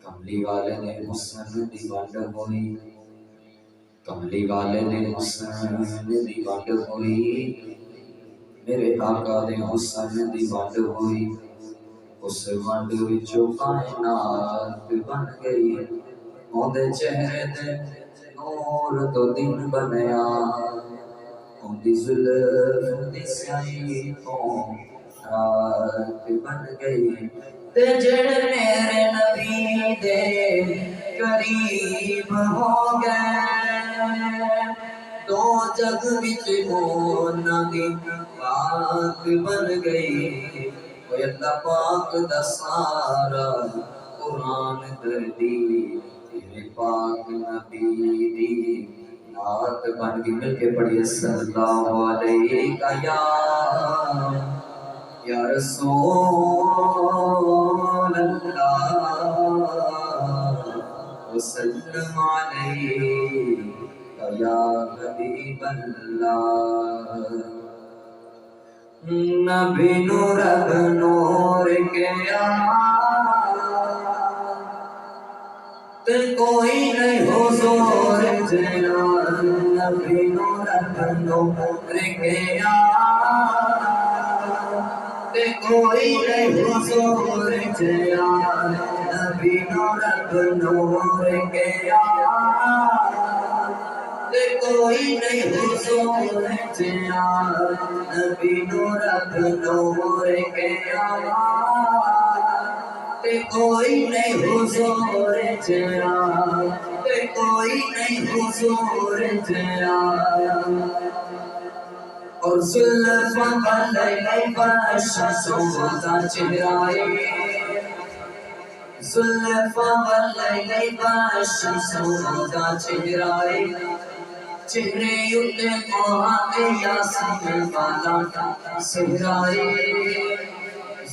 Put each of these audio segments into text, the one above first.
کملی والے نے حسن دی ونڈ ہوئی، کملی والے نے حسن دی ونڈ ہوئی، میرے آقا دے حسن دی ونڈ ہوئی، اس ونڈ وچوں کائنات بن گئی، اودے چہرے تے نور تو دن بنیا، اودی زلف دی سیاہی تو رات بن گئی، تے جڑے میرے نبی دے قریب ہو گئے، دو جگ وچ انہاں دی بات بن گئی، اوے اللہ پاک دا سارا قرآن دردی تیرے پاک نبی دی نعت بن گئی۔ مل کے پڑھیے صلی اللہ علیہ یا رسول اللہ وسلم علیہ یا حبیب اللہ۔ نبی نور اب نور کے تے کوئی نہیں حضور جینا، نبی نور اب نور کے تے کوئی نہیں حضور جینا، نبی نور اب نور کے تے کوئی نہیں حضور جینا، نبی نور اب نور کے تے کوئی نہیں حضور جینا، تے کوئی نہیں حضور جینا، اور زلفاں والے بادشاہوں کا چہرہ، زلفاں والے بادشاہوں کا چہرہ، چہرے اتے کوہاں یاسین والا سہرا،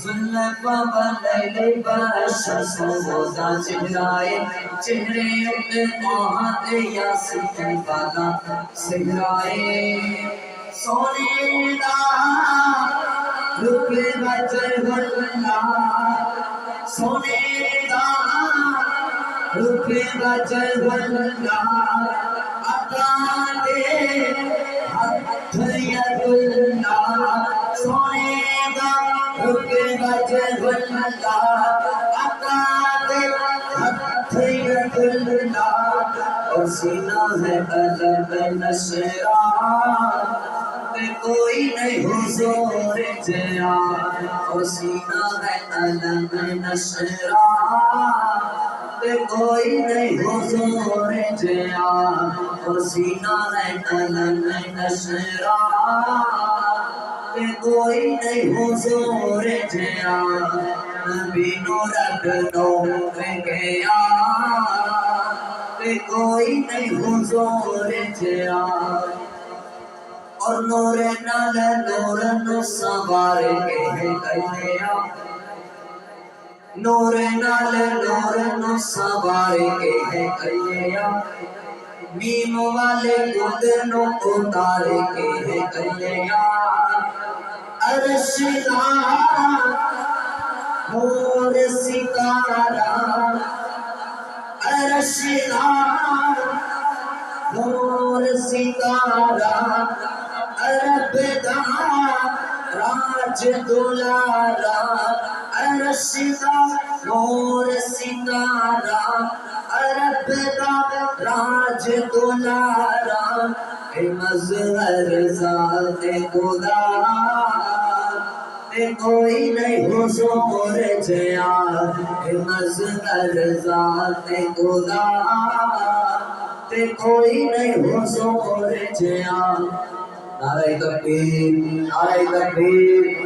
زلفاں والے بادشاہوں کا چہرہ، چہرے اتے کوہاں یاسین والا سہرا، سونے دا رخ وجہ سونے دا رخ وجہ عطا دے ہتھ ید اللہ، سونے دا رخ وجہ عطا دے ہتھ ید اللہ، اور سینہ ہے قلب نشران تے کوئی نہیں حضور جینا، اور سینہ ہے قلب نشران تے کوئی نہیں حضور جینا، اور سینہ ہے قلب نشران تے کوئی نہیں حضور جینا، نبی نور اب نور کے تے کوئی نہیں حضور جینا، اور نور نال نور نو سوار کے گیا، نور نال نور نو سوار کے گیا، میم والے خود نو اتار کے گیا، عرش دا نور ستارہ، عرش دا نور ستارہ، عرب دا راج دلارا، عرش دا نور ستارہ، عرب دا راج دلارا، اے مظہر ذات خدا تے کوئی نہیں حضور جیا، اے مظہر ذات خدا تے کوئی نہیں حضور جیا، نعرہ تکبیر، نعرہ تکبیر۔